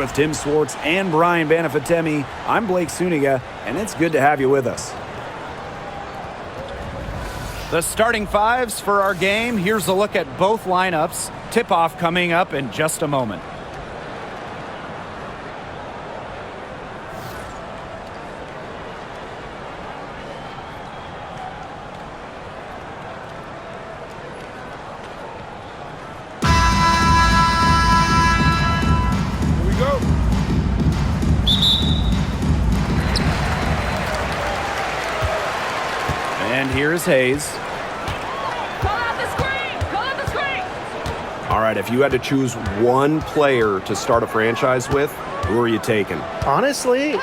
with Tim Swartz and Brian Banafitemi. I'm Blake Suniga, and it's good to have you with us. The starting fives for our game. Here's a look at both lineups. Tip-off coming up in just a moment. And here's Hayes. Call out the screen! Call out the screen! All right, if you had to choose one player to start a franchise with, who are you taking? Honestly,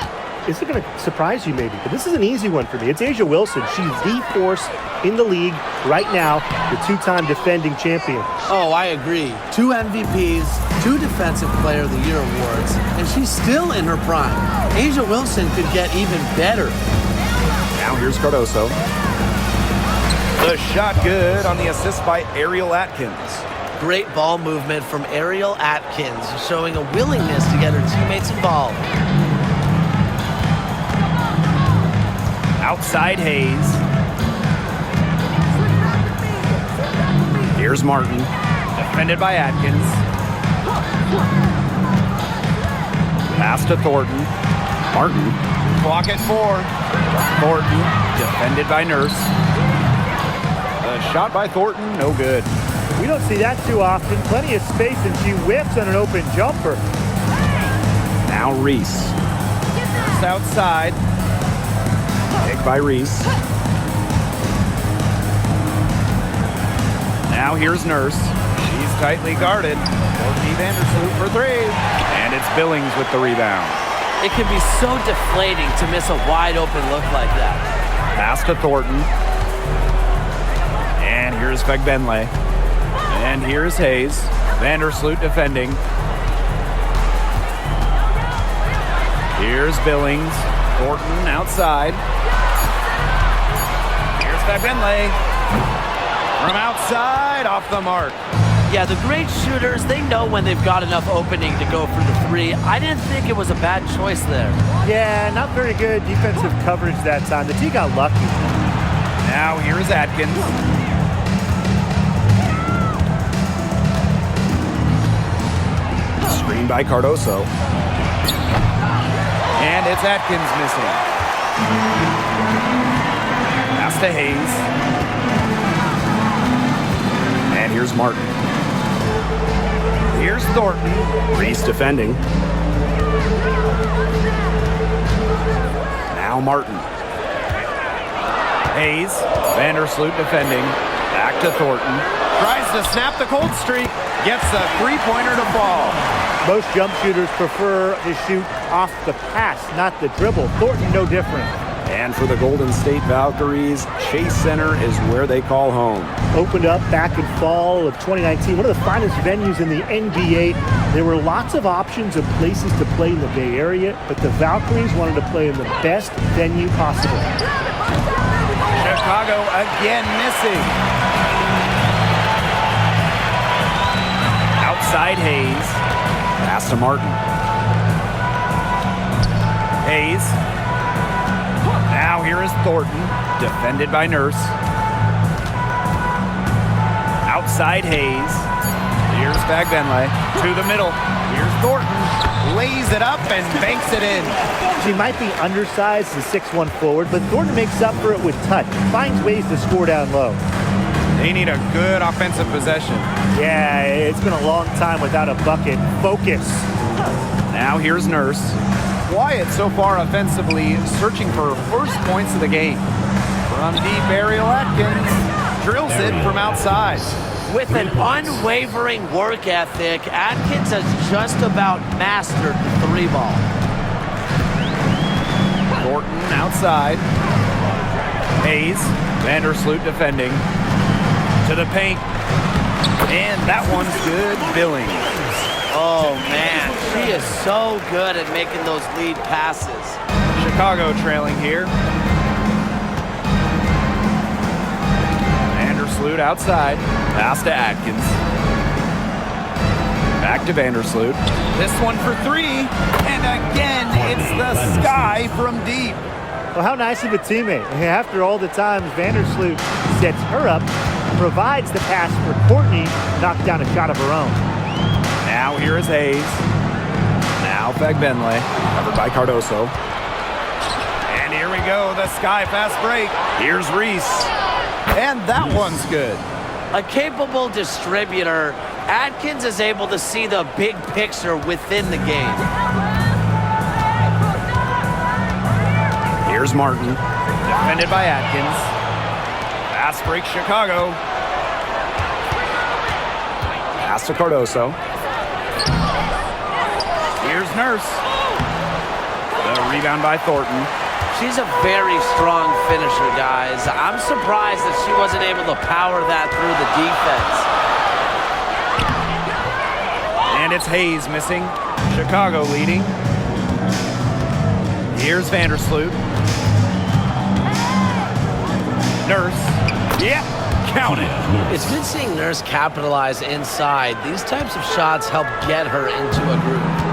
this is going to surprise you maybe, but this is an easy one for me. It's A'ja Wilson. She's the force in the league right now, the two-time defending champion. Oh, I agree. 2 MVPs, 2 Defensive Player of the Year awards, and she's still in her prime. A'ja Wilson could get even better. Now here's Cardoso. The shot good on the assist by Ariel Atkins. Great ball movement from Ariel Atkins, showing a willingness to get her teammates involved. Outside Hayes. Here's Martin. Defended by Atkins. Pass to Thornton. Martin. Clock at 4. Thornton. Defended by Nurse. A shot by Thornton, no good. We don't see that too often. Plenty of space, and she whips on an open jumper. Now Reese. Nurse outside. Pick by Reese. Now here's Nurse. She's tightly guarded. Courtney Vandersloot for 3. And it's Billings with the rebound. It can be so deflating to miss a wide open look like that. Pass to Thornton. And here's Fagbenle. And here's Hayes. Vandersloot defending. Here's Billings. Thornton outside. Here's Fagbenle. From outside, off the mark. Yeah, the great shooters, they know when they've got enough opening to go for the 3. I didn't think it was a bad choice there. Yeah, not very good defensive coverage that time. The T got lucky. Now here's Atkins. Screen by Cardoso. And it's Atkins missing. Pass to Hayes. And here's Martin. Here's Thornton. Reese defending. Now Martin. Hayes. Vandersloot defending. Back to Thornton. Tries to snap the cold streak. Gets a three-pointer to fall. Most jump shooters prefer to shoot off the pass, not the dribble. Thornton, no different. And for the Golden State Valkyries, Chase Center is where they call home. Opened up back in fall of 2019, one of the finest venues in the NBA. There were lots of options of places to play in the Bay Area, but the Valkyries wanted to play in the best venue possible. Chicago again missing. Outside Hayes. Pass to Martin. Hayes. Now here is Thornton. Defended by Nurse. Outside Hayes. Here's Fagbenle. To the middle. Here's Thornton. Lays it up and banks it in. She might be undersized as a 6'1" forward, but Thornton makes up for it with touch. Finds ways to score down low. They need a good offensive possession. Yeah, it's been a long time without a bucket. Focus. Now here's Nurse. Quiet so far offensively, searching for first points of the game. From deep, Ariel Atkins drills it from outside. With an unwavering work ethic, Atkins has just about mastered the 3-ball. Thornton outside. Hayes, Vandersloot defending. To the paint. And that one's good. Billings. Oh, man. She is so good at making those lead passes. Chicago trailing here. Vandersloot outside. Pass to Atkins. Back to Vandersloot. This one for three. And again, it's the sky from deep. Well, how nice of a teammate. After all the times Vandersloot sets her up, provides the pass for Courtney, knocked down a shot of her own. Now here is Hayes. Now Fagbenle, covered by Cardoso. And here we go, the sky fast break. Here's Reese. And that one's good. A capable distributor, Atkins is able to see the big picture within the game. Here's Martin, defended by Atkins. Fast break Chicago. Pass to Cardoso. Here's Nurse. The rebound by Thornton. She's a very strong finisher, guys. I'm surprised that she wasn't able to power that through the defense. And it's Hayes missing. Chicago leading. Here's Vandersloot. Nurse. Yeah, count it. It's good seeing Nurse capitalize inside. These types of shots help get her into a groove.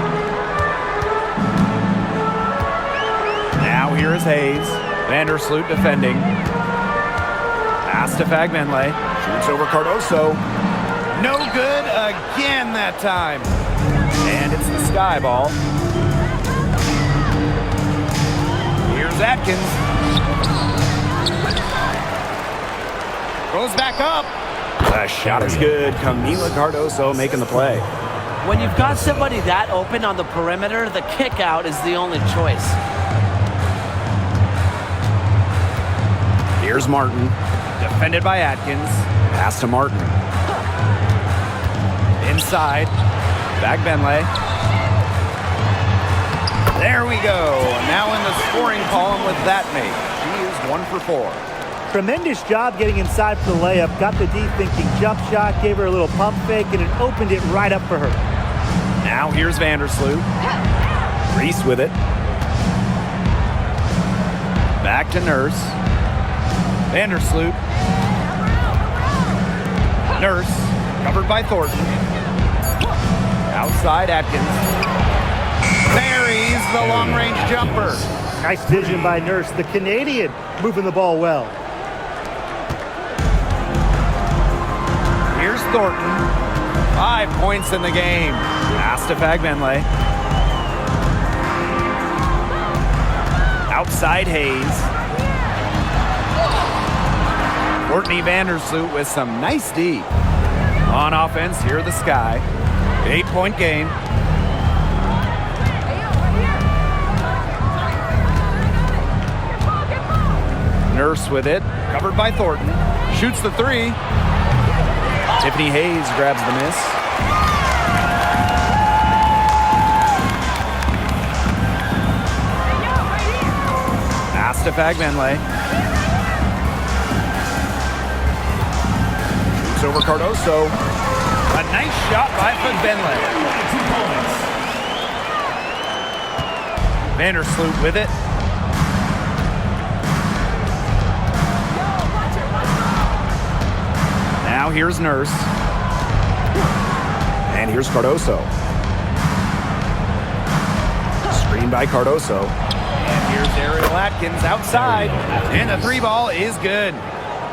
Now here is Hayes. Vandersloot defending. Pass to Fagbenle. Shoots over Cardoso. No good again that time. And it's the sky ball. Here's Atkins. Goes back up. The shot is good. Camila Cardoso making the play. When you've got somebody that open on the perimeter, the kick out is the only choice. Here's Martin, defended by Atkins. Pass to Martin. Inside, Fagbenle. There we go. Now in the scoring column with that make. She is 1 for 4. Tremendous job getting inside for the layup. Got the D thinking jump shot, gave her a little pump fake, and it opened it right up for her. Now here's Vandersloot. Reese with it. Back to Nurse. Vandersloot. Nurse, covered by Thornton. Outside Atkins. Buries the long-range jumper. Nice vision by Nurse, the Canadian, moving the ball well. Here's Thornton. 5 points in the game. Pass to Fagbenle. Outside Hayes. Courtney Vandersloot with some nice D. On offense, here the sky. 8-point game. Nurse with it, covered by Thornton. Shoots the three. Tiffany Hayes grabs the miss. Pass to Fagbenle. Shoots over Cardoso. A nice shot by Fagbenle. Vandersloot with it. Now here's Nurse. And here's Cardoso. Screen by Cardoso. And here's Ariel Atkins outside. And the three ball is good.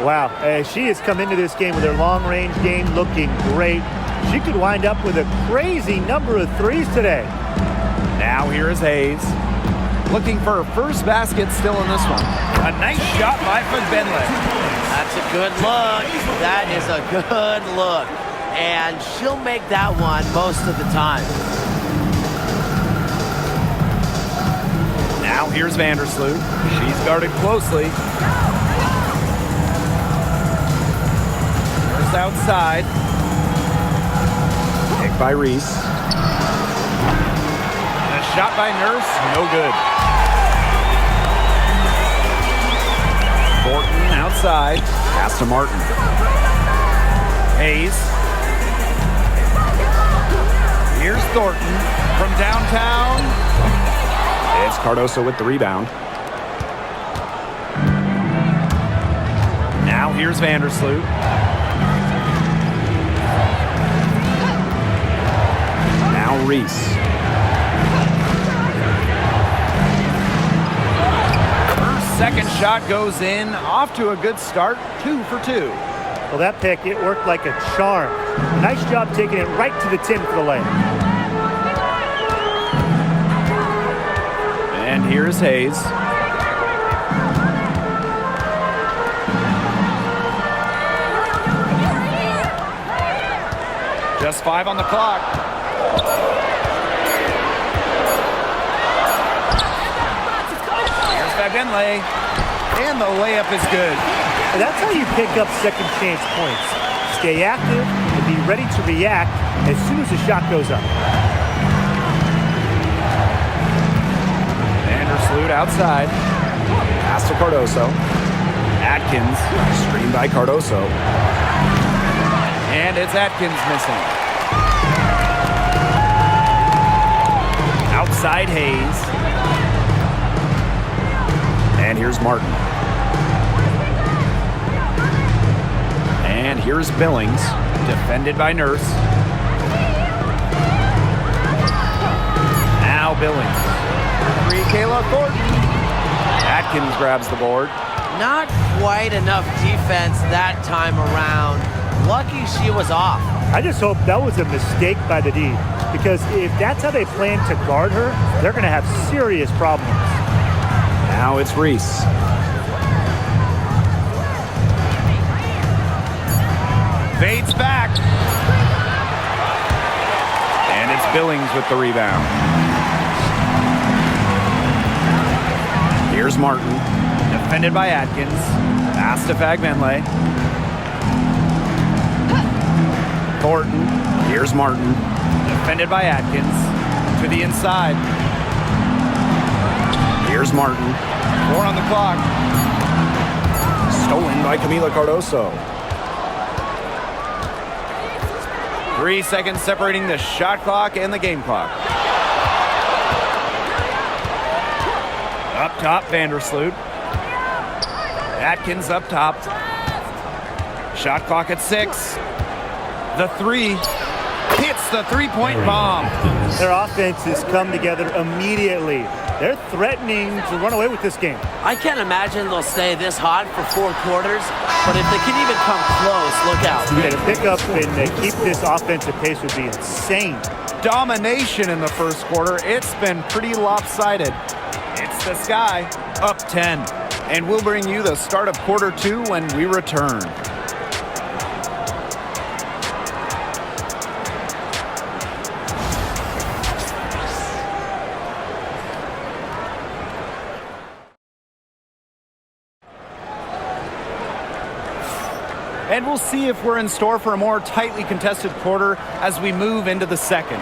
Wow, she has come into this game with her long-range game looking great. She could wind up with a crazy number of threes today. Now here is Hayes. Looking for her first basket still in this one. A nice shot by Fagbenle. That's a good look. That is a good look. And she'll make that one most of the time. Now here's Vandersloot. She's guarded closely. Nurse outside. Picked by Reese. And a shot by Nurse, no good. Thornton outside. Pass to Martin. Hayes. Here's Thornton from downtown. It's Cardoso with the rebound. Now here's Vandersloot. Now Reese. Her second shot goes in. Off to a good start. 2 for 2. Well, that pick, it worked like a charm. Nice job taking it right to the tin for the layup. And here's Hayes. Just 5 on the clock. Here's Fagbenle. And the layup is good. And that's how you pick up second chance points. Stay active and be ready to react as soon as the shot goes up. Vandersloot outside. Pass to Cardoso. Atkins, screened by Cardoso. And it's Atkins missing. Outside Hayes. And here's Martin. And here's Billings, defended by Nurse. Now Billings. 3, Kayla Thornton. Atkins grabs the board. Not quite enough defense that time around. Lucky she was off. I just hope that was a mistake by the D, because if that's how they plan to guard her, they're going to have serious problems. Now it's Reese. Fades back. And it's Billings with the rebound. Here's Martin, defended by Atkins. Pass to Fagbenle. Thornton. Here's Martin, defended by Atkins. To the inside. Here's Martin. 4 on the clock. Stolen by Camila Cardoso. 3 seconds separating the shot clock and the game clock. Up top, Vandersloot. Atkins up top. Shot clock at 6. The 3 hits the three-point bomb. Their offense has come together immediately. They're threatening to run away with this game. I can't imagine they'll stay this hot for 4 quarters, but if they can even come close, look out. Yeah, to pick up and keep this offensive pace would be insane. Domination in the first quarter. It's been pretty lopsided. It's the Sky up 10. And we'll bring you the start of quarter 2 when we return. And we'll see if we're in store for a more tightly contested quarter as we move into the second.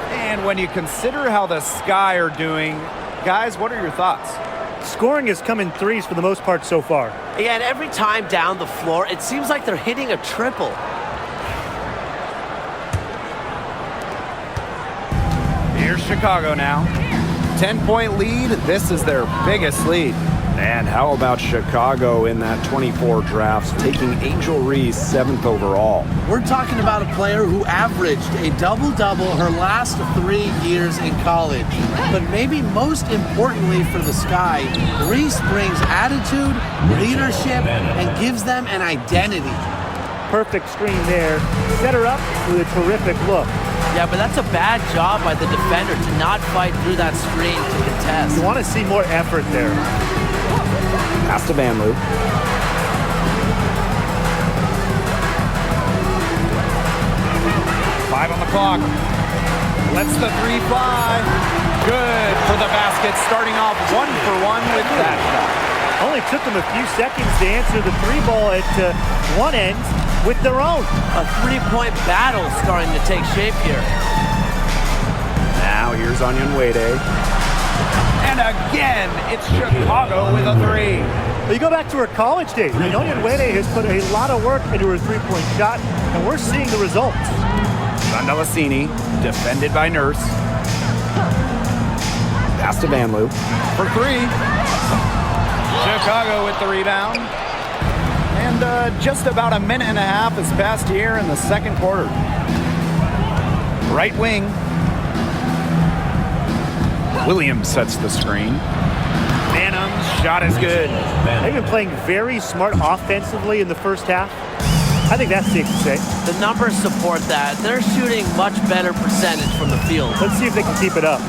And when you consider how the Sky are doing, guys, what are your thoughts? Scoring has come in threes for the most part so far. Yeah, and every time down the floor, it seems like they're hitting a triple. Here's Chicago now. 10-point lead. This is their biggest lead. And how about Chicago in that 24 drafts, taking Angel Reese 7th overall? We're talking about a player who averaged a double-double her last 3 years in college. But maybe most importantly for the Sky, Reese brings attitude, leadership, and gives them an identity. Perfect screen there. Set her up with a terrific look. Yeah, but that's a bad job by the defender to not fight through that screen to contest. You want to see more effort there. Pass to Vanloo. 5 on the clock. Lets the 3 fly. Good for the basket, starting off 1 for 1 with that shot. Only took them a few seconds to answer the 3 ball at one end with their own. A 3-point battle starting to take shape here. Now here's Onion Wade. And again, it's Chicago with a 3. Well, you go back to her college days. Onion Wade has put a lot of work into her 3-point shot, and we're seeing the results. Sandalasini, defended by Nurse. Pass to Vanloo for 3. Chicago with the rebound. And just about a minute and a half has passed here in the second quarter. Right wing. Williams sets the screen. Phantom's shot is good. They've been playing very smart offensively in the first half. I think that's safe to say. The numbers support that. They're shooting much better percentage from the field. Let's see if they can keep it up.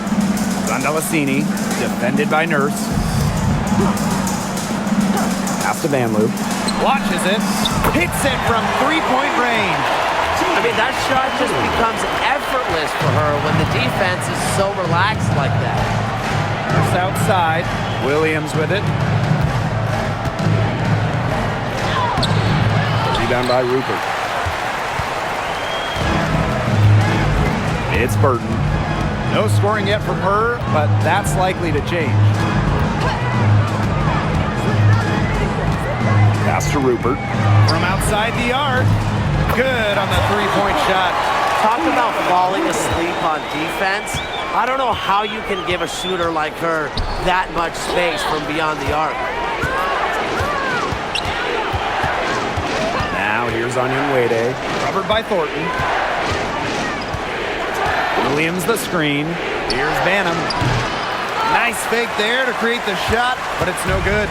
Zandalasini, defended by Nurse. Pass to Vanloo. Watches it. Hits it from three-point range. I mean, that shot just becomes effortless for her when the defense is so relaxed like that. Nurse outside. Williams with it. Rebound by Rupert. It's Burton. No scoring yet from her, but that's likely to change. Pass to Rupert. From outside the arc. Good on the three-point shot. Talk about falling asleep on defense. I don't know how you can give a shooter like her that much space from beyond the arc. Now here's Onyenwede. Covered by Thornton. Williams the screen. Here's Banham. Nice fake there to create the shot, but it's no good.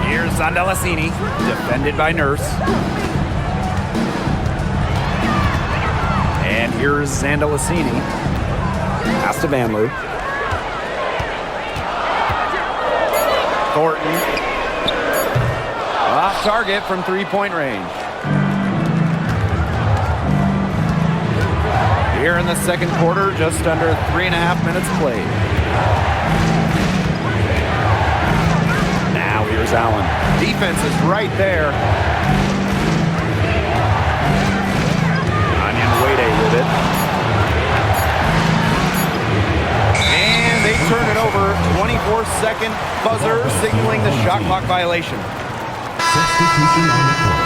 Here's Zandalasini, defended by Nurse. And here's Zandalasini. Pass to Vanloo. Thornton. Off target from three-point range. Here in the second quarter, just under 3.5 minutes played. Now here's Allen. Defense is right there. Onyenwede with it. And they turn it over. 24-second buzzer signaling the shot clock violation. Substitution on the court.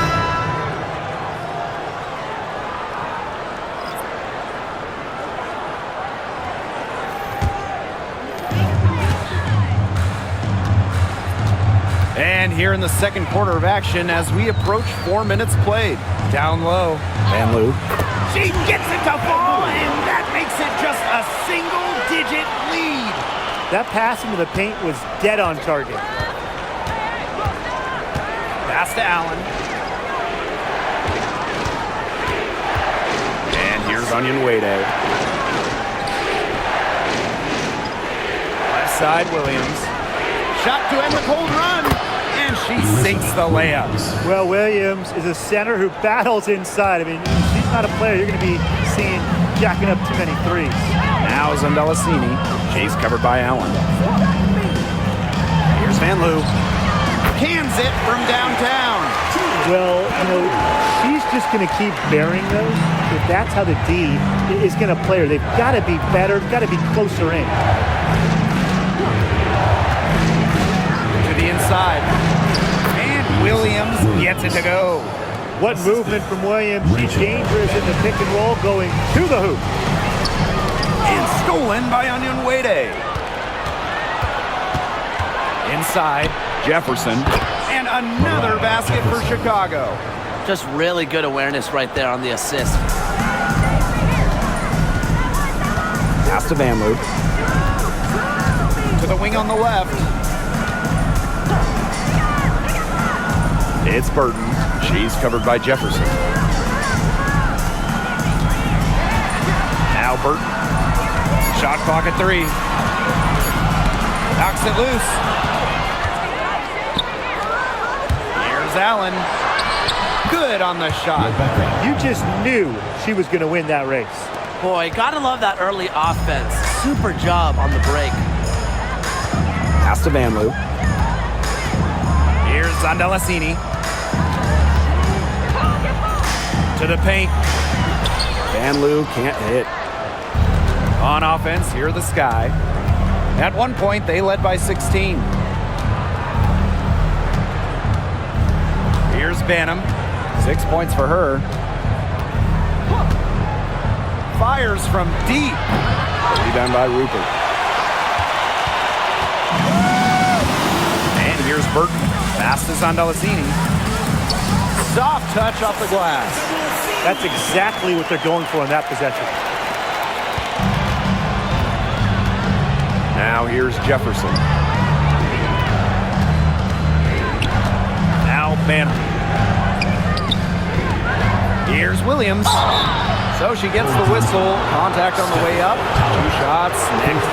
And here in the second quarter of action as we approach 4 minutes played. Down low. Vanloo. She gets it to fall, and that makes it just a single-digit lead. That pass into the paint was dead on target. Pass to Allen. And here's Onyenwede. Left side, Williams. Shot to end the cold run, and she sinks the layups. Well, Williams is a center who battles inside. I mean, she's not a player you're going to be seeing jacking up too many threes. Now Zandalasini. She's covered by Allen. Here's Vanloo. Cans it from downtown. Well, you know, she's just going to keep bearing those. If that's how the D is going to play her, they've got to be better, got to be closer in. The inside. And Williams gets it to go. What movement from Williams. She's dangerous in the pick and roll going to the hoop. And stolen by Onyenwede. Inside, Jefferson. And another basket for Chicago. Just really good awareness right there on the assist. Pass to Vanloo. To the wing on the left. It's Burton. She's covered by Jefferson. Now Burton. Shot clock at 3. Knocks it loose. Here's Allen. Good on the shot. You just knew she was going to win that race. Boy, gotta love that early offense. Super job on the break. Pass to Vanloo. Here's Zandalasini. To the paint. Vanloo can't hit. On offense, here are the Sky. At one point, they led by 16. Here's Banham. 6 points for her. Fires from deep. Rebound by Rupert. And here's Burton. Pass to Zandalasini. Soft touch off the glass. That's exactly what they're going for in that possession. Now here's Jefferson. Now Banner. Here's Williams. So she gets the whistle. Contact on the way up. 2 shots. Next.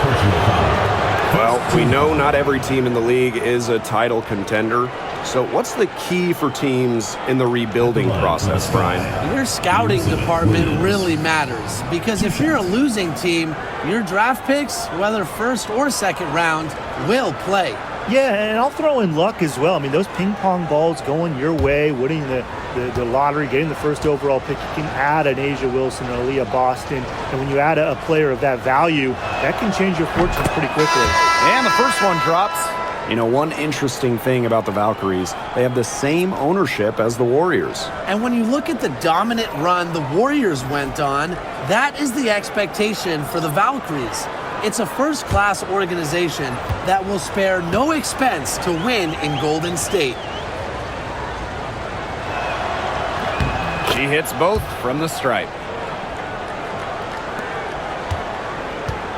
Well, we know not every team in the league is a title contender. So what's the key for teams in the rebuilding process, Brian? Your scouting department really matters, because if you're a losing team, your draft picks, whether first or second round, will play. Yeah, and I'll throw in luck as well. I mean, those ping pong balls going your way, winning the lottery, getting the first overall pick, you can add an Asia Wilson, an Aaliyah Boston, and when you add a player of that value, that can change your fortunes pretty quickly. And the first one drops. You know, one interesting thing about the Valkyries, they have the same ownership as the Warriors. And when you look at the dominant run the Warriors went on, that is the expectation for the Valkyries. It's a first-class organization that will spare no expense to win in Golden State. She hits both from the stripe.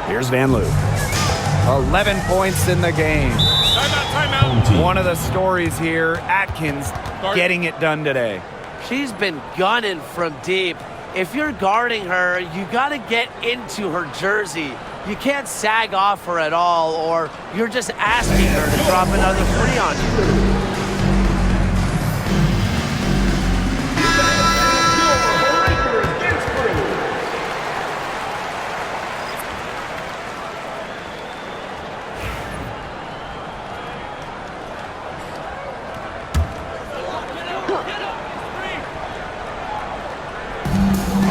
Here's Van Loo. 11 points in the game. Timeout. One of the stories here, Atkins getting it done today. She's been gunning from deep. If you're guarding her, you got to get into her jersey. You can't sag off her at all, or you're just asking her to drop another 3 on you.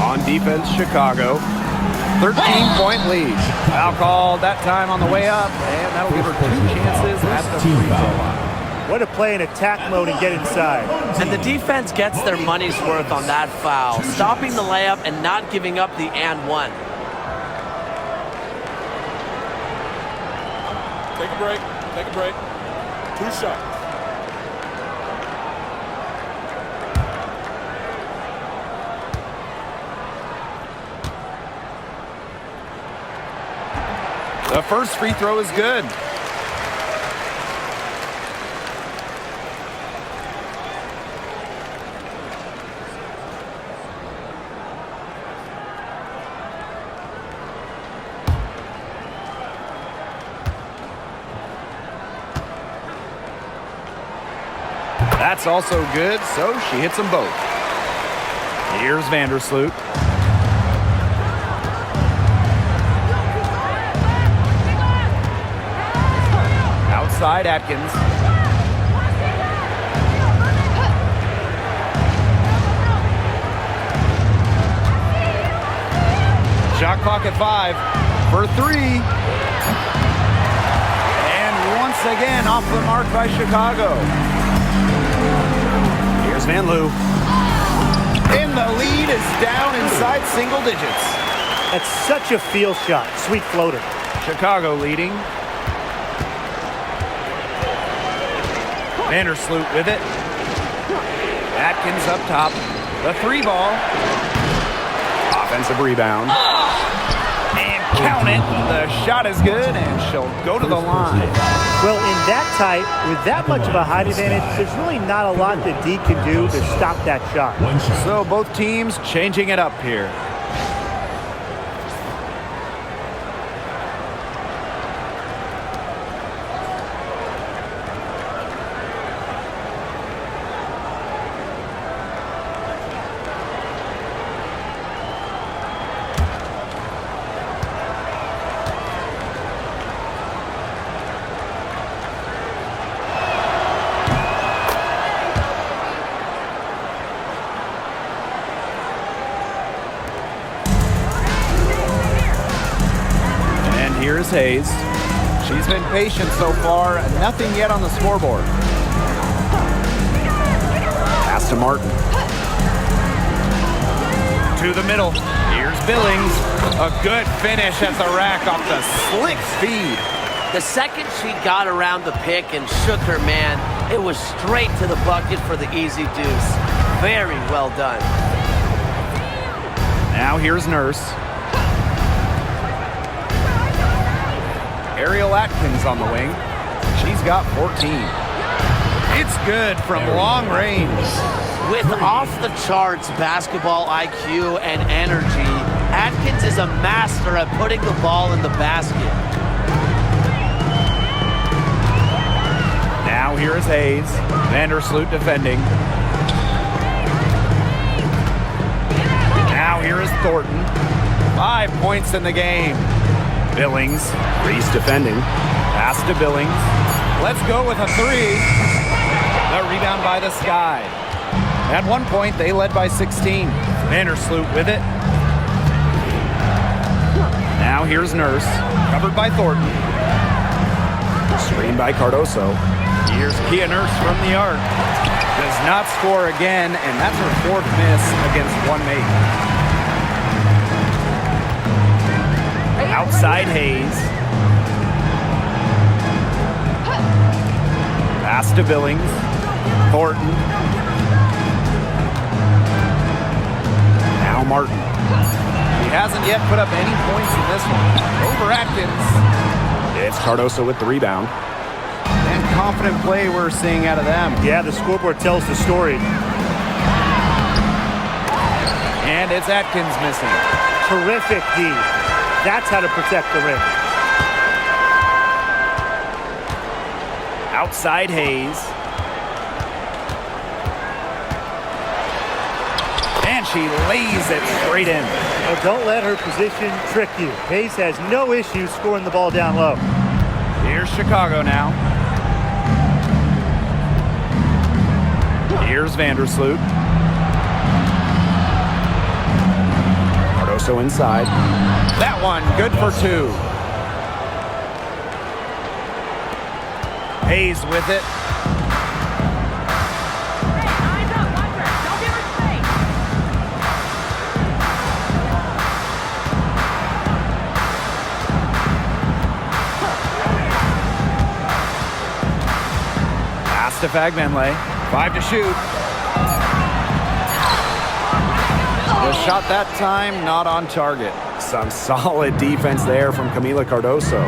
On defense, Chicago. 13-point lead. Foul called that time on the way up, and that'll give her 2 chances at the free throw line. Way to play in attack mode and get inside. And the defense gets their money's worth on that foul, stopping the layup and not giving up the and one. Take a break. Take a break. 2 shots. The first free throw is good. That's also good, so she hits them both. Here's Vandersloot. Outside Atkins. Shot clock at 5 for 3. And once again off the mark by Chicago. Here's Van Loo. And the lead is down inside single digits. That's such a feel shot. Sweet floater. Chicago leading. Vandersloot with it. Atkins up top. The 3 ball. Offensive rebound. And count it. The shot is good, and she'll go to the line. Well, in that tight, with that much of a height advantage, there's really not a lot that D can do to stop that shot. So both teams changing it up here. Here's Hayes. She's been patient so far. Nothing yet on the scoreboard. Pass to Martin. To the middle. Here's Billings. A good finish at the rack off the slick speed. The second she got around the pick and shook her man, it was straight to the bucket for the easy deuce. Very well done. Now here's Nurse. Ariel Atkins on the wing. She's got 14. It's good from long range. With off-the-charts basketball IQ and energy, Atkins is a master at putting the ball in the basket. Now here is Hayes. Vandersloot defending. Now here is Thornton. 5 points in the game. Billings. Reese defending. Pass to Billings. Let's go with a 3. The rebound by the Sky. At one point, they led by 16. Vandersloot with it. Now here's Nurse. Covered by Thornton. Screen by Cardoso. Here's Kia Nurse from the arc. Does not score again, and that's her 4th miss against one mate. Outside Hayes. Pass to Billings. Thornton. Now Martin. He hasn't yet put up any points in this one. Over Atkins. It's Cardoso with the rebound. And confident play we're seeing out of them. Yeah, the scoreboard tells the story. And it's Atkins missing. Terrific D. That's how to protect the rim. Outside Hayes. And she lays it straight in. Well, don't let her position trick you. Hayes has no issue scoring the ball down low. Here's Chicago now. Here's Vandersloot. Cardoso inside. That one, good for 2. Hayes with it. Eyes up, Walker. Don't give her space. Pass to Fagmenley. 5 to shoot. The shot that time, not on target. Some solid defense there from Camila Cardoso.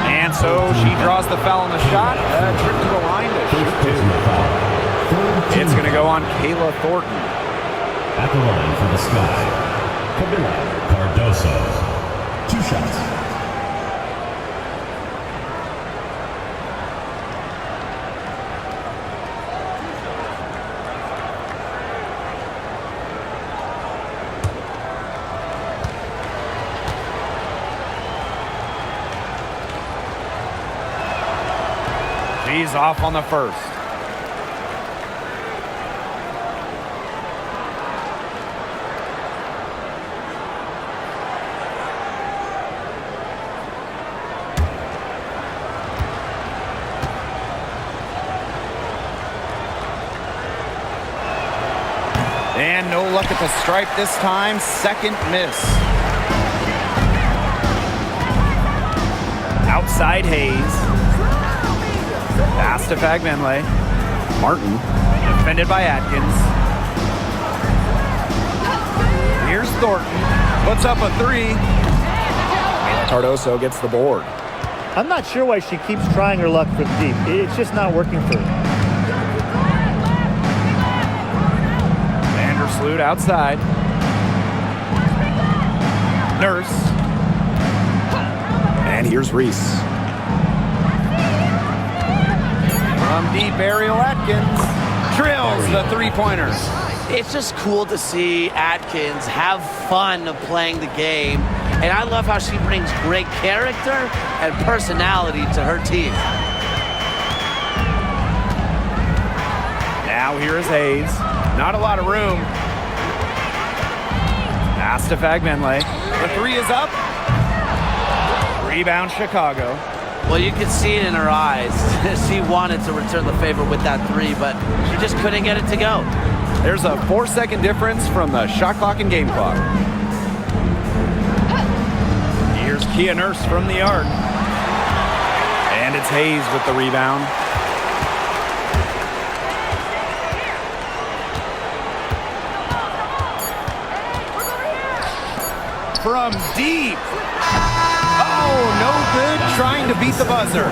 And so she draws the foul on the shot. A trip to the line to shoot 2. It's going to go on Kayla Thornton. At the line for the Sky, Camila Cardoso. 2 shots. She's off on the first. And no luck at the stripe this time. 2nd miss. Outside Hayes. Pass to Fagmenley. Martin. Defended by Atkins. Here's Thornton. Puts up a 3. Cardoso gets the board. I'm not sure why she keeps trying her luck from deep. It's just not working for her. Vandersloot outside. Nurse. And here's Reese. From deep, Ariel Atkins drills the 3-pointer. It's just cool to see Atkins have fun playing the game. And I love how she brings great character and personality to her team. Now here is Hayes. Not a lot of room. Pass to Fagmenley. The 3 is up. Rebound Chicago. Well, you could see it in her eyes. She wanted to return the favor with that 3, but she just couldn't get it to go. There's a 4-second difference from the shot clock and game clock. Here's Kia Nurse from the arc. And it's Hayes with the rebound. From deep. Oh, trying to beat the buzzer.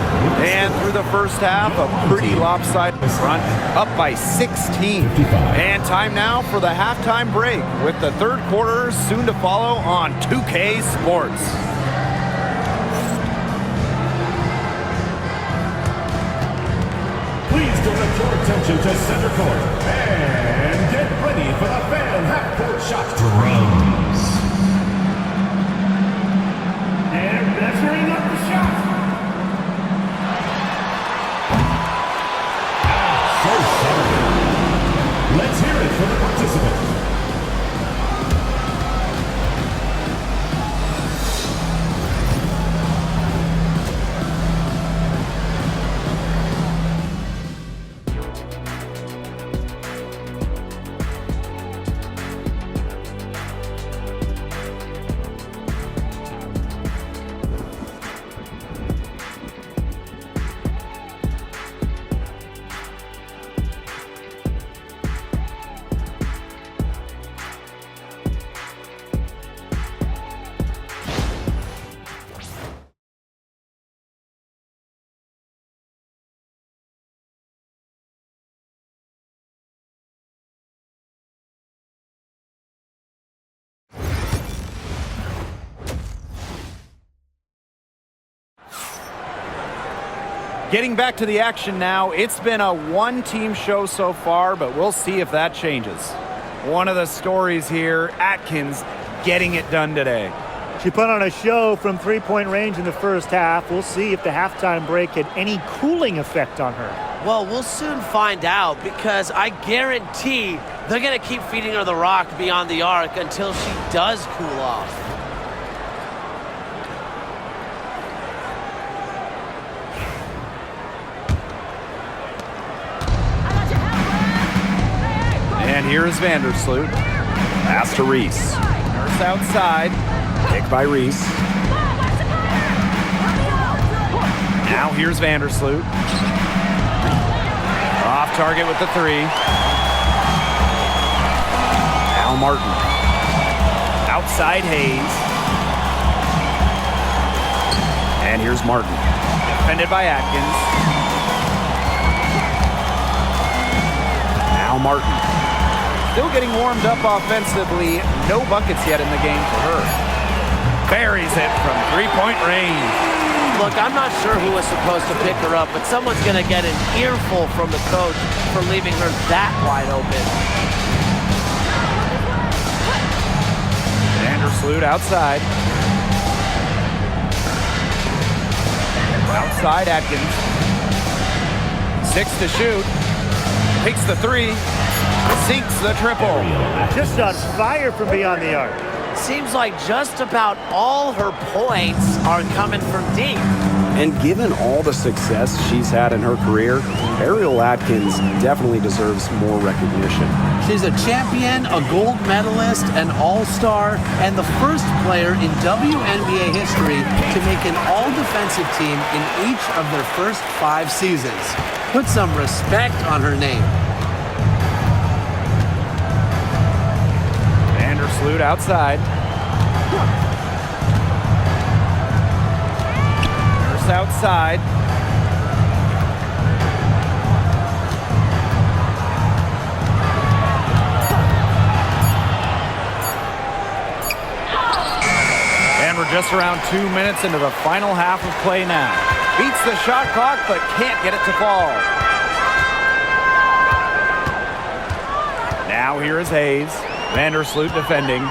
And through the first half, a pretty lopsided front, up by 16. And time now for the halftime break, with the third quarter soon to follow on 2K Sports. Please direct your attention to center court and get ready for the fan half-court shot. Drums. And measuring up the shot. So sorry. Let's hear it for the participant. Getting back to the action now, it's been a one-team show so far, but we'll see if that changes. One of the stories here, Atkins getting it done today. She put on a show from three-point range in the first half. We'll see if the halftime break had any cooling effect on her. Well, we'll soon find out, because I guarantee they're going to keep feeding her the rock beyond the arc until she does cool off. And here is Vandersloot. Pass to Reese. Nurse outside. Pick by Reese. Now here's Vandersloot. Off target with the three. Now Martin. Outside Hayes. And here's Martin. Defended by Atkins. Now Martin. Still getting warmed up offensively. No buckets yet in the game for her. Buries it from three-point range. Look, I'm not sure who was supposed to pick her up, but someone's going to get an earful from the coach for leaving her that wide open. Vandersloot outside. Outside Atkins. 6 to shoot. Takes the three. Sinks the triple. Just on fire from beyond the arc. Seems like just about all her points are coming from deep. And given all the success she's had in her career, Ariel Atkins definitely deserves more recognition. She's a champion, a gold medalist, an all-star, and the first player in WNBA history to make an all-defensive team in each of their first 5 seasons. Put some respect on her name. Vandersloot outside. Nurse outside. And we're just around 2 minutes into the final half of play now. Beats the shot clock, but can't get it to fall. Now here is Hayes. Vandersloot defending.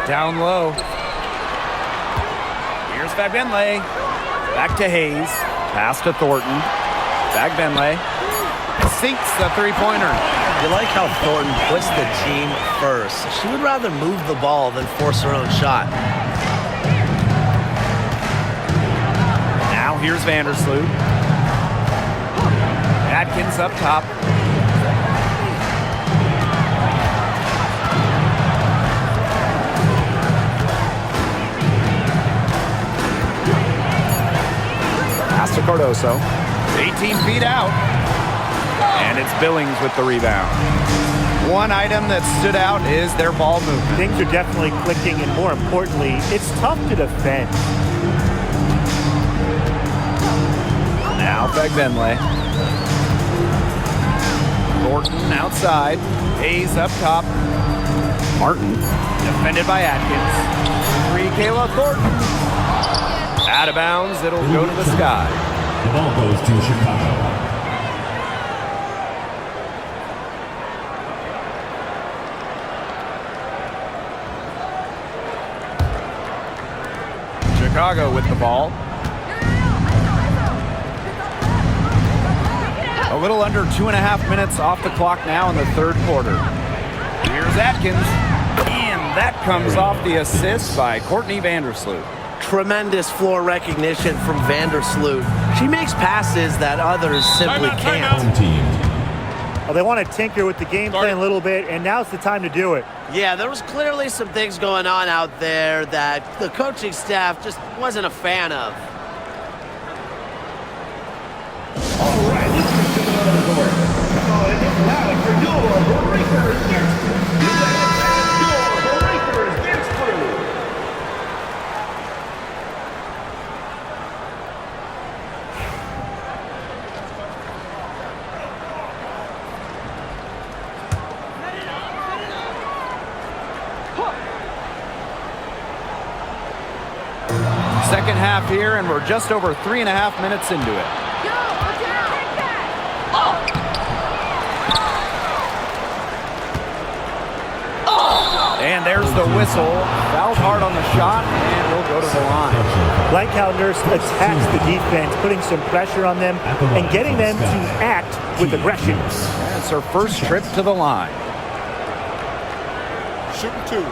Down low. Here's Fagbenle. Back to Hayes. Pass to Thornton. Fagbenle. Sinks the three-pointer. You like how Thornton puts the team first. She would rather move the ball than force her own shot. Now here's Vandersloot. Atkins up top. Pass to Cardoso. 18 feet out. And it's Billings with the rebound. One item that stood out is their ball movement. Things are definitely clicking, and more importantly, it's tough to defend. Now Fagbenle. Thornton outside. Hayes up top. Martin. Defended by Atkins. Free Kayla Thornton. Out of bounds. It'll go to the sky. The ball goes to Chicago. Chicago with the ball. A little under 2.5 minutes off the clock now in the third quarter. Here's Atkins. And that comes off the assist by Courtney Vandersloot. Tremendous floor recognition from Vandersloot. She makes passes that others simply can't. Home team. Well, they want to tinker with the game plan a little bit, and now's the time to do it. Yeah, there was clearly some things going on out there that the coaching staff just wasn't a fan of. All right, let's get to the court. Oh, it is loud for your Breakers Dance Crew. Your Breakers Dance Crew. Second half here, and we're just over 3.5 minutes into it. And there's the whistle. Fouled hard on the shot, and we'll go to the line. Like how Nurse attacks the defense, putting some pressure on them and getting them to act with aggression. That's her first trip to the line. Shooting 2.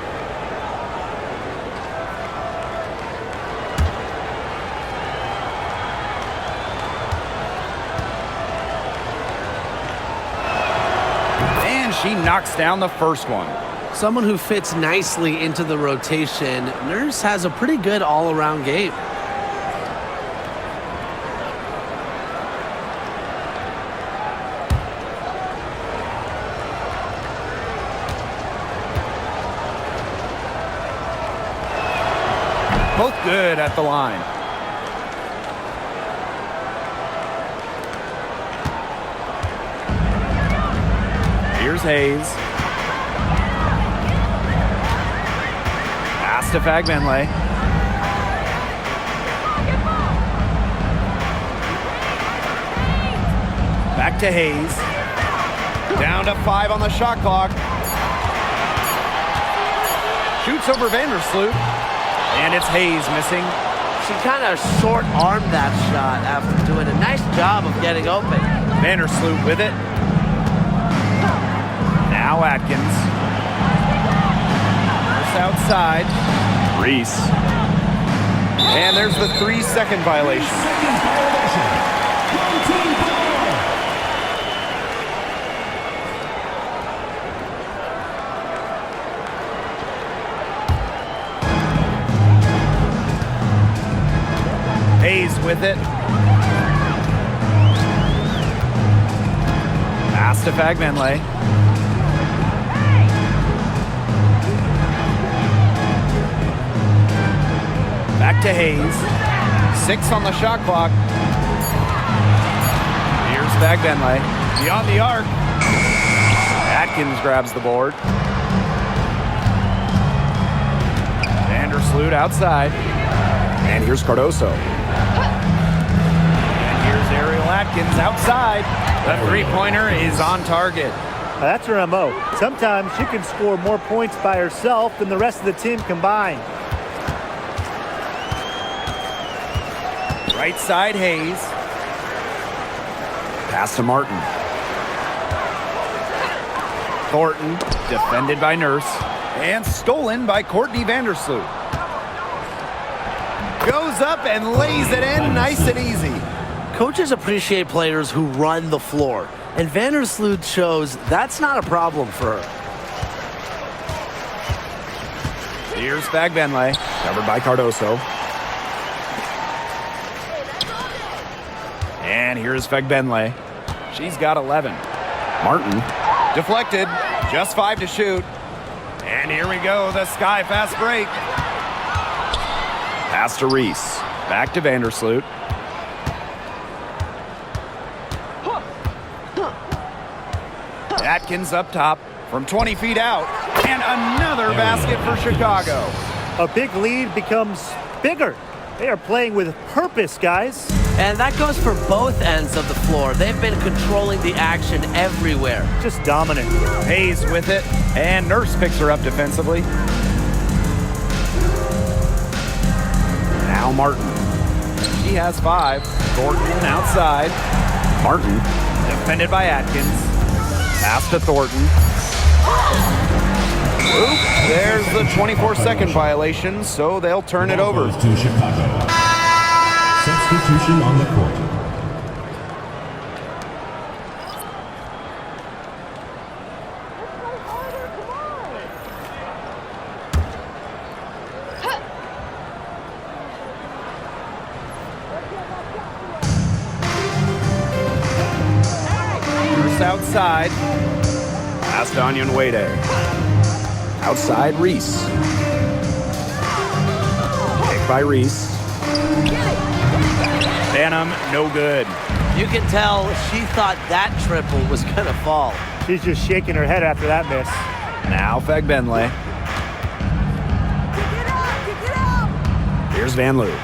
And she knocks down the first one. Someone who fits nicely into the rotation. Nurse has a pretty good all-around game. Both good at the line. Here's Hayes. Pass to Fagbenle. Back to Hayes. Down to 5 on the shot clock. Shoots over Vandersloot. And it's Hayes missing. She kind of short-armed that shot after doing a nice job of getting open. Vandersloot with it. Now Atkins. Just outside. Reese. And there's the 3-second violation. Hayes with it. Pass to Fagbenle. Back to Hayes. 6 on the shot clock. Here's Fagbenle. Beyond the arc. Atkins grabs the board. Vandersloot outside. And here's Cardoso. And here's Ariel Atkins outside. The three-pointer is on target. Now that's her MO. Sometimes she can score more points by herself than the rest of the team combined. Right side, Hayes. Pass to Martin. Thornton, defended by Nurse. And stolen by Courtney Vandersloot. Goes up and lays it in nice and easy. Coaches appreciate players who run the floor, and Vandersloot shows that's not a problem for her. Here's Fagbenle, covered by Cardoso. And here's Fagbenle. She's got 11. Martin, deflected, just 5 to shoot. And here we go, the sky fast break. Pass to Reese, back to Vandersloot. Atkins up top from 20 feet out. And another basket for Chicago. A big lead becomes bigger. They are playing with purpose, guys. And that goes for both ends of the floor. They've been controlling the action everywhere. Just dominant. Hayes with it, and Nurse picks her up defensively. Now Martin. She has 5. Thornton outside. Martin defended by Atkins. Pass to Thornton. Oop, there's the 24-second violation, so they'll turn it over. To Chicago. Substitution on the court. First outside. Pass to Onyenwere. Outside, Reese. Pick by Reese. Banham, no good. You can tell she thought that triple was going to fall. She's just shaking her head after that miss. Now Fagbenle. Here's Van Loo.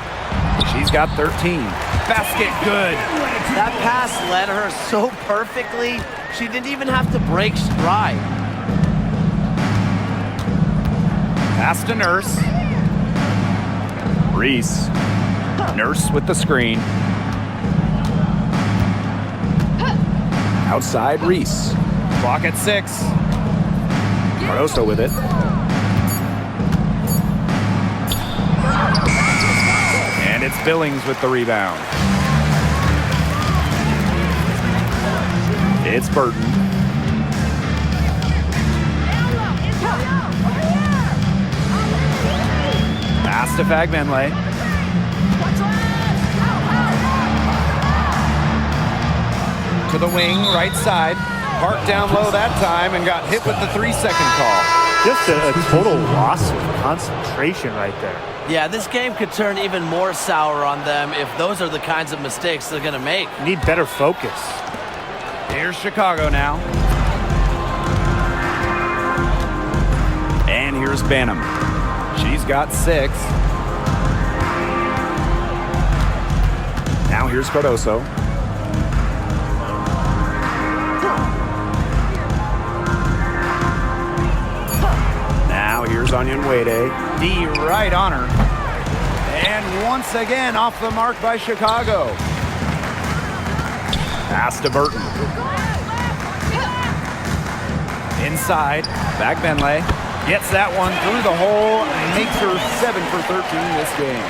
She's got 13. Basket good. That pass led her so perfectly, she didn't even have to break stride. Pass to Nurse. Reese. Nurse with the screen. Outside, Reese. Clock at 6. Cardoso with it. And it's Billings with the rebound. It's Burton. Pass to Fagbenle. To the wing, right side. Parked down low that time and got hit with the 3-second call. Just a total loss of concentration right there. Yeah, this game could turn even more sour on them if those are the kinds of mistakes they're going to make. Need better focus. Here's Chicago now. And here's Banham. She's got 6. Now here's Cardoso. Now here's Onyenwere. D right on her. And once again off the mark by Chicago. Pass to Burton. Inside. Fagbenle gets that one through the hole and makes her 7 for 13 this game.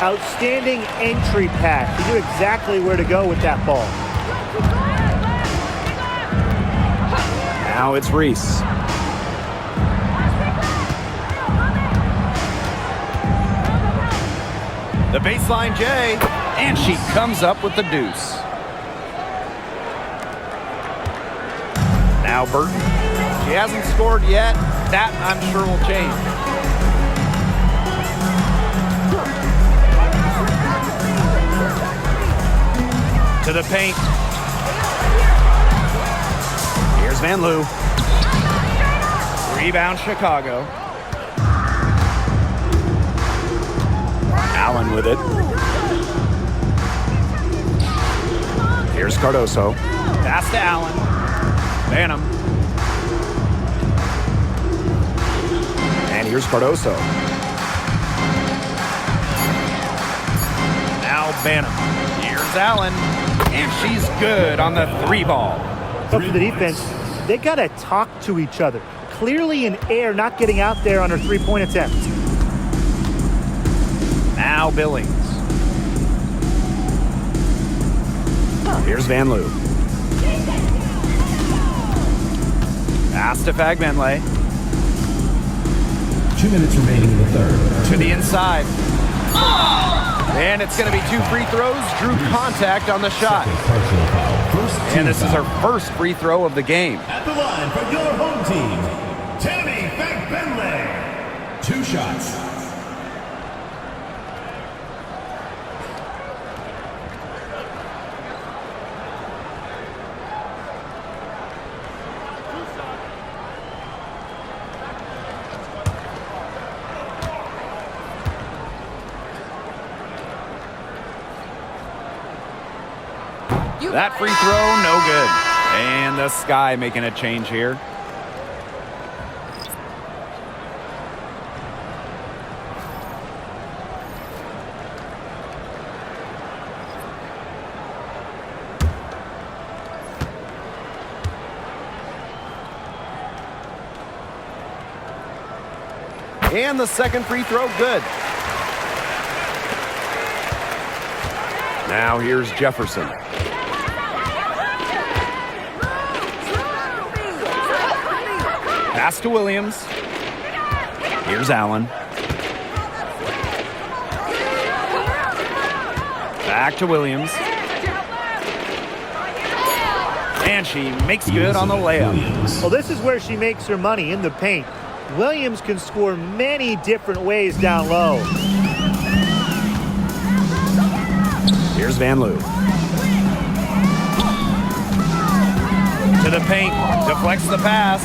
Outstanding entry pass. He knew exactly where to go with that ball. Now it's Reese. The baseline J, and she comes up with the deuce. Now Burton. She hasn't scored yet. That, I'm sure, will change. To the paint. Here's Van Loo. Rebound Chicago. Allen with it. Here's Cardoso. Pass to Allen. Banham. And here's Cardoso. Now Banham. Here's Allen. And she's good on the 3 ball. But for the defense, they got to talk to each other. Clearly in air, not getting out there on her 3-point attempt. Now Billings. Here's Van Loo. Pass to Fagbenle. 2 minutes remaining in the third. To the inside. And it's going to be 2 free throws. Drew contact on the shot. Personal foul. First team And this is foul. her first free throw of the game. At the line for your home team, Tammy Fagbenle. 2 shots. That free throw, no good. And the Sky making a change here. And the second free throw, good. Now here's Jefferson. Pass to Williams. Here's Allen. Back to Williams. And she makes good on the layup. Well, this is where she makes her money, in the paint. Williams can score many different ways down low. Here's Van Loo. To the paint. Deflects the pass.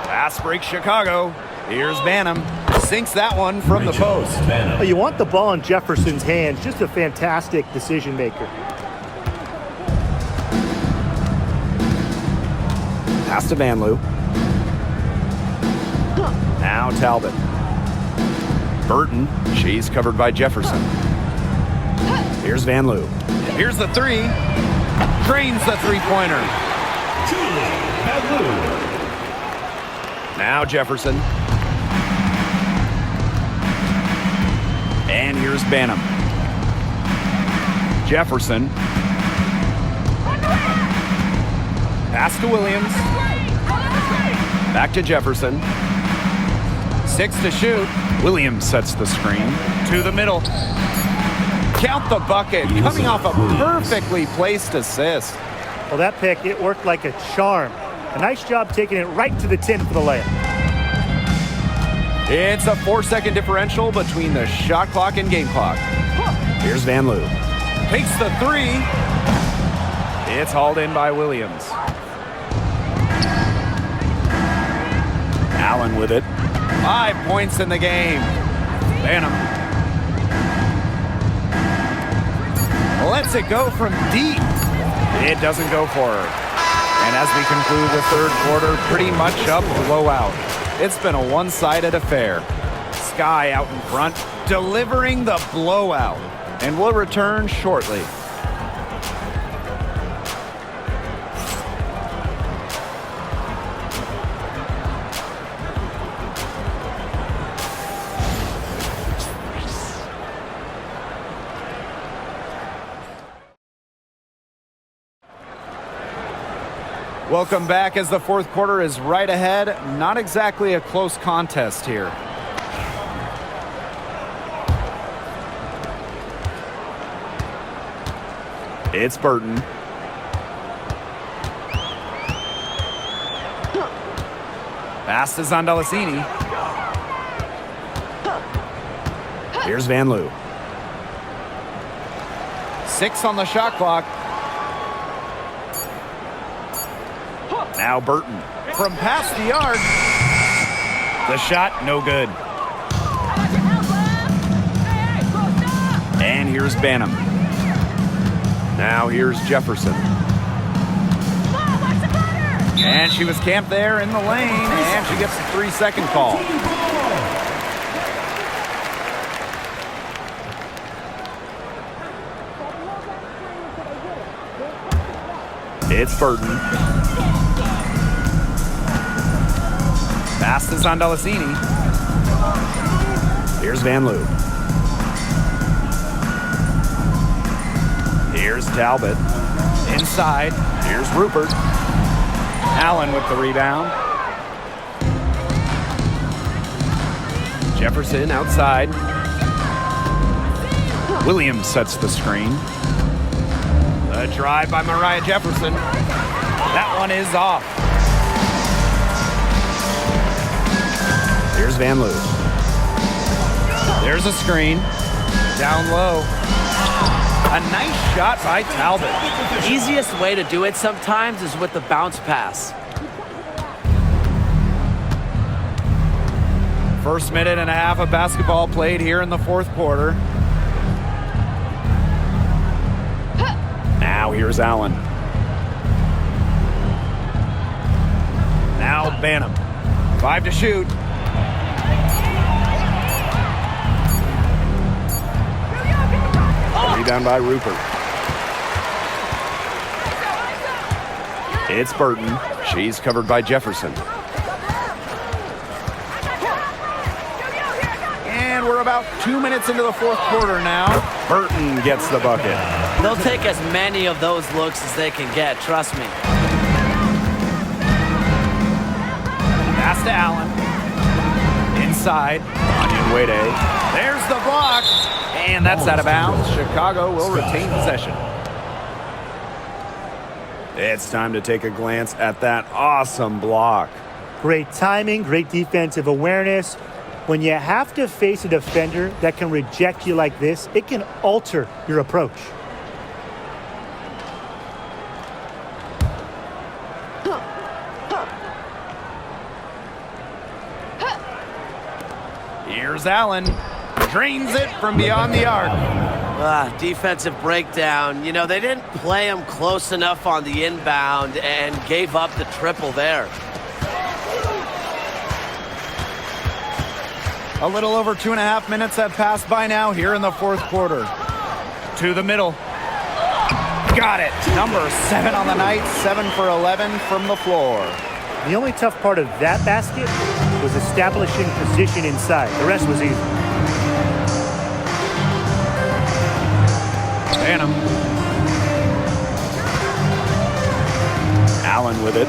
Pass breaks Chicago. Here's Banham. Sinks that one from the post. Oh, you want the ball in Jefferson's hands. Just a fantastic decision maker. Pass to Van Loo. Now Talbot. Burton. She's covered by Jefferson. Here's Van Loo. Here's the three. Drains the three-pointer. Now Jefferson. And here's Banham. Jefferson. Pass to Williams. Back to Jefferson. 6 to shoot. Williams sets the screen. To the middle. Count the bucket. Coming off a perfectly placed assist. Well, that pick, it worked like a charm. A nice job taking it right to the tin for the layup. It's a 4-second differential between the shot clock and game clock. Here's Van Loo. Takes the three. It's hauled in by Williams. Allen with it. 5 points in the game. Banham. Lets it go from deep. It doesn't go for her. And as we conclude the third quarter, pretty much a blowout. It's been a one-sided affair. Sky out in front, delivering the blowout. And we'll return shortly. Welcome back as the fourth quarter is right ahead. Not exactly a close contest here. It's Burton. Pass to Zondalicini. Here's Van Loo. 6 on the shot clock. Now Burton from past the arc. The shot, no good. And here's Banham. Now here's Jefferson. And she was camped there in the lane, and she gets a 3-second call. It's Burton. Pass to Zondalicini. Here's Van Loo. Here's Talbot. Inside. Here's Rupert. Allen with the rebound. Jefferson outside. Williams sets the screen. A drive by Mariah Jefferson. That one is off. Here's Van Loo. There's a screen. Down low. A nice shot by Talbot. Easiest way to do it sometimes is with the bounce pass. First minute and a half of basketball played here in the fourth quarter. Now here's Allen. Now Banham. 5 to shoot. Rebound by Rupert. It's Burton. She's covered by Jefferson. And we're about 2 minutes into the fourth quarter now. Burton gets the bucket. They'll take as many of those looks as they can get, trust me. Pass to Allen. Inside. Onyenwere. There's the block. And that's out of bounds. Chicago will retain possession. It's time to take a glance at that awesome block. Great timing, great defensive awareness. When you have to face a defender that can reject you like this, it can alter your approach. Here's Allen. Drains it from beyond the arc. Defensive breakdown. You know, they didn't play him close enough on the inbound and gave up the triple there. A little over 2.5 minutes have passed by now here in the fourth quarter. To the middle. Got it. Number 7 on the night. 7 for 11 from the floor. The only tough part of that basket was establishing position inside. The rest was easy. Banham. Allen with it.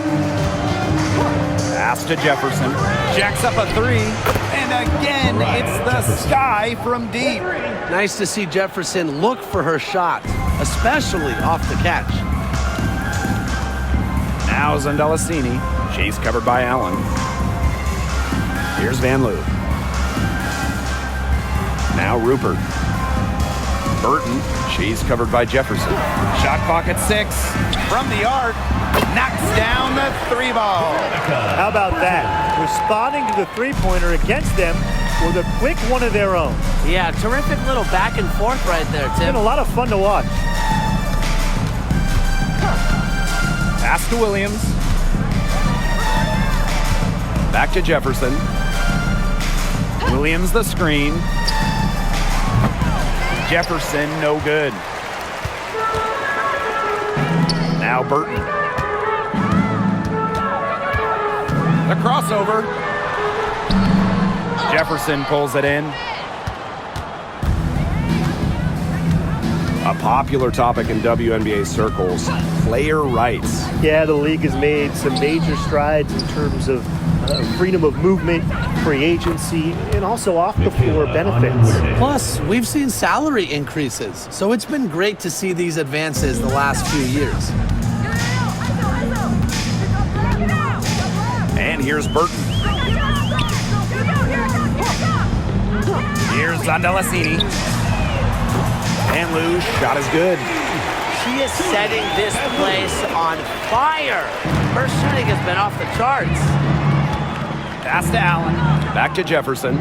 Pass to Jefferson. Jacks up a 3. And again, it's the sky from deep. Nice to see Jefferson look for her shot, especially off the catch. Now Zandalasini. She's covered by Allen. Here's Van Loo. Now Rupert. Burton. She's covered by Jefferson. Shot clock at 6. From the arc. Knocks down the 3 ball. How about that? Responding to the three-pointer against them with a quick one of their own. Yeah, terrific little back and forth right there, It's Tim. been a lot of fun to watch. Pass to Williams. Back to Jefferson. Williams the screen. Jefferson no good. Now Burton. The crossover. Jefferson pulls it in. A popular topic in WNBA circles, player rights. Yeah, the league has made some major strides in terms of freedom of movement, free agency, and also off-the-floor benefits. Plus, we've seen salary increases, so it's been great to see these advances the last few years. And here's Burton. Here's Zandalasini. And Lou's shot is good. She is setting this place on fire. Her shooting has been off the charts. Pass to Allen. Back to Jefferson.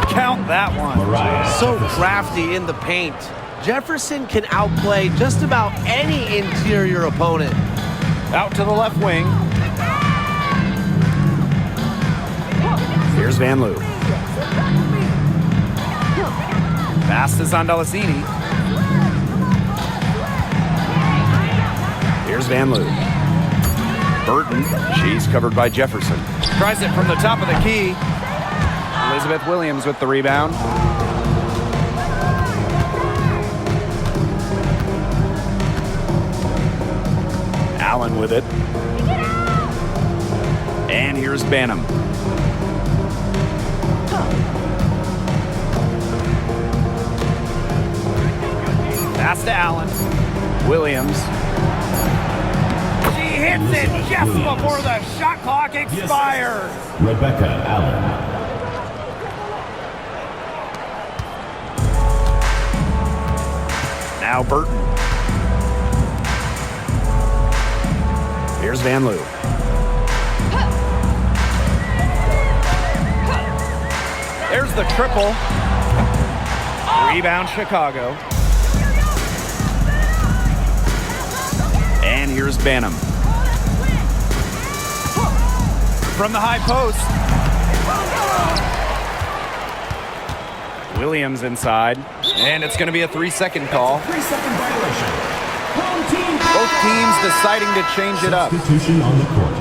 Count that one. So crafty in the paint. Jefferson can outplay just about any interior opponent. Out to the left wing. Here's Van Loo. Pass to Zandalasini. Here's Van Loo. Burton. She's covered by Jefferson. Tries it from the top of the key. Elizabeth Williams with the rebound. Allen with it. And here's Banham. Pass to Allen. Williams. She hits it just before the shot clock expires. Rebecca Allen. Now Burton. Here's Van Loo. There's the triple. Rebound, Chicago. And here's Banham. From the high post. Williams inside. And it's going to be a 3-second call. 3-second violation. Both teams deciding to change it up. Substitution on the court.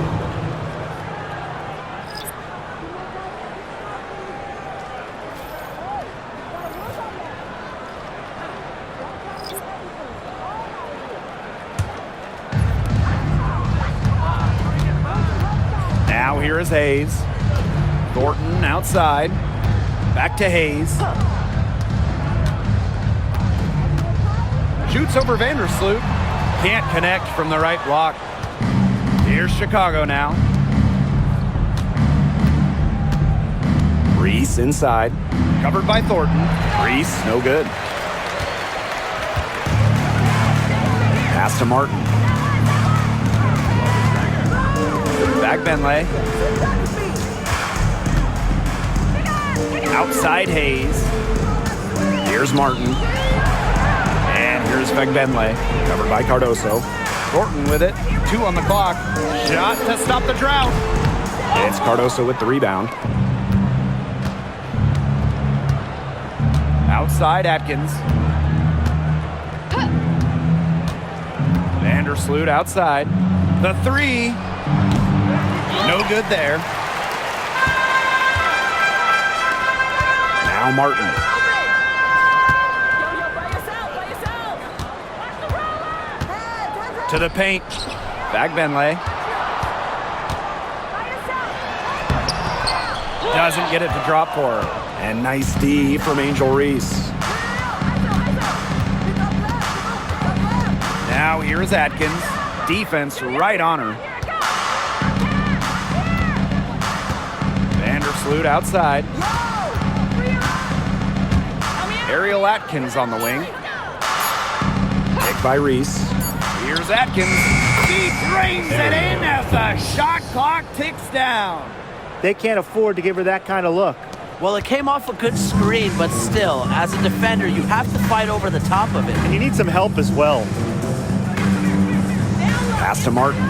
Now here is Hayes. Thornton outside. Back to Hayes. Shoots over Vandersloot. Can't connect from the right block. Here's Chicago now. Reese inside. Covered by Thornton. Reese, no good. Pass to Martin. Back Benley. Outside Hayes. Here's Martin. And here's Benley. Covered by Cardoso. Thornton with it. 2 on the clock. Shot to stop the drought. It's Cardoso with the rebound. Outside Atkins. Vandersloot outside. The 3. No good there. Now Martin. To the paint. Back Benley. Doesn't get it to drop for her. And nice D from Angel Reese. Now here's Atkins. Defense right on her. Vandersloot outside. Ariel Atkins on the wing. Picked by Reese. Here's Atkins. He drains it in as the shot clock ticks down. They can't afford to give her that kind of look. Well, it came off a good screen, but still, as a defender, you have to fight over the top of it. And you need some help as well. Pass to Martin.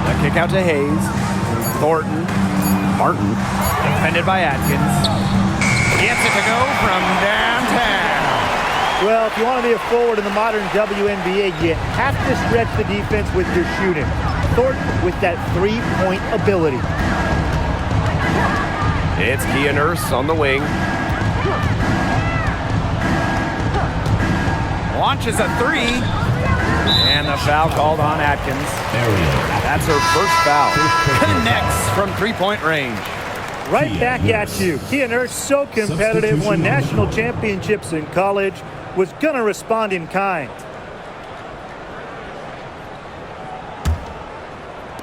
The kick out to Hayes. Thornton. Martin. Defended by Atkins. Gets it to go from downtown. Well, if you want to be a forward in the modern WNBA, you have to stretch the defense with your shooting. Thornton with that three-point ability. It's Kia Nurse on the wing. Launches a 3. And the foul called on Atkins. That's her first foul. Connects from three-point range. Right back at you. Kia Nurse, so competitive, won national championships in college, was going to respond in kind.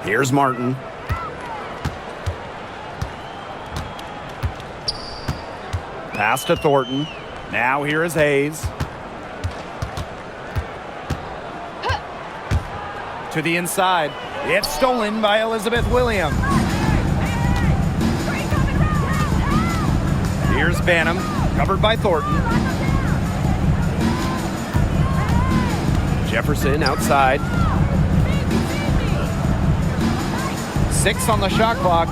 Here's Martin. Pass to Thornton. Now here is Hayes. To the inside. It's stolen by Elizabeth Williams. Here's Banham, covered by Thornton. Jefferson outside. 6 on the shot clock.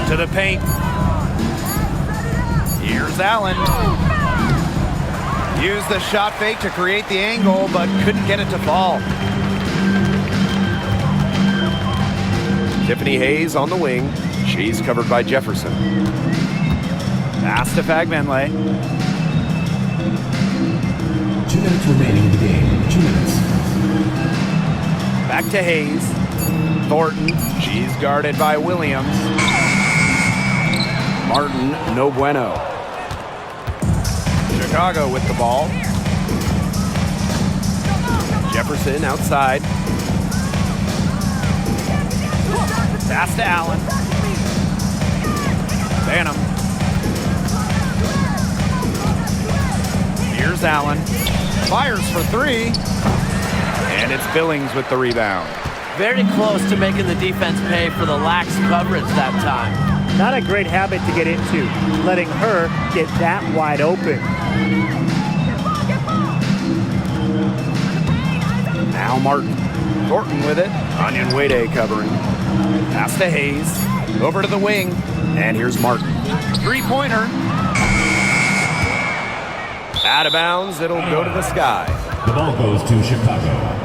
To the paint. Here's Allen. Used the shot fake to create the angle, but couldn't get it to fall. Tiffany Hayes on the wing. She's covered by Jefferson. Pass to Fagbenley. 2 minutes remaining in the game. 2 minutes. Back to Hayes. Thornton. She's guarded by Williams. Martin, no bueno. Chicago with the ball. Jefferson outside. Pass to Allen. Banham. Here's Allen. Fires for 3. And it's Billings with the rebound. Very close to making the defense pay for the lax coverage that time. Not a great habit to get into, letting her get that wide open. Now Martin. Thornton with it. Onion Wade covering. Pass to Hayes. Over to the wing. And here's Martin. Three-pointer. Out of bounds. It'll go to the sky. The ball goes to Chicago.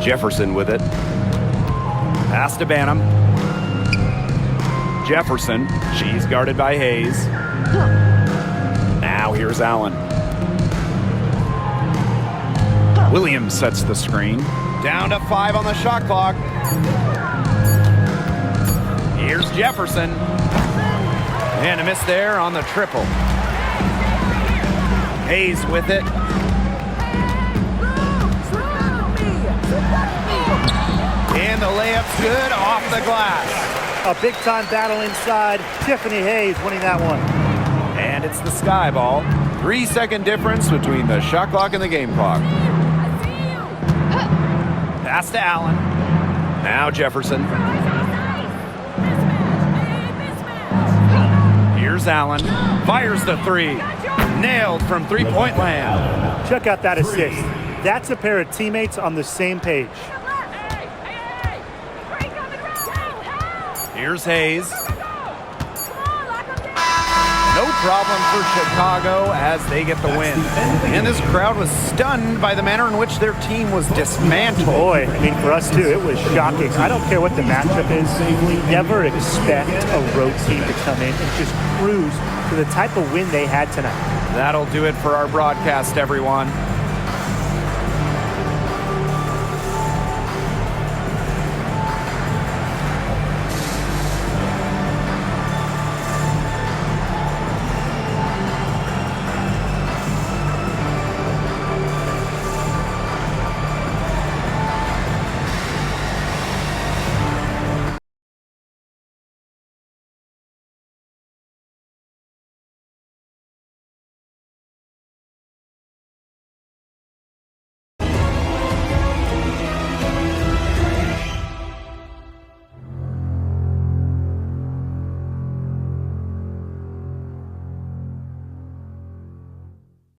Jefferson with it. Pass to Banham. Jefferson. She's guarded by Hayes. Now here's Allen. Williams sets the screen. Down to 5 on the shot clock. Here's Jefferson. And a miss there on the triple. Hayes with it. And the layup's good off the glass. A big-time battle inside. Tiffany Hayes winning that one. And it's the sky ball. 3-second difference between the shot clock and the game clock. Pass to Allen. Now Jefferson. Here's Allen. Fires the three. Nailed from three-point land. Check out that assist. That's a pair of teammates on the same page. Here's Hayes. No problem for Chicago as they get the win. And this crowd was stunned by the manner in which their team was dismantled. Boy, I mean, for us too, it was shocking. I don't care what the matchup is. We never expect a road team to come in and just cruise to the type of win they had tonight. That'll do it for our broadcast, everyone.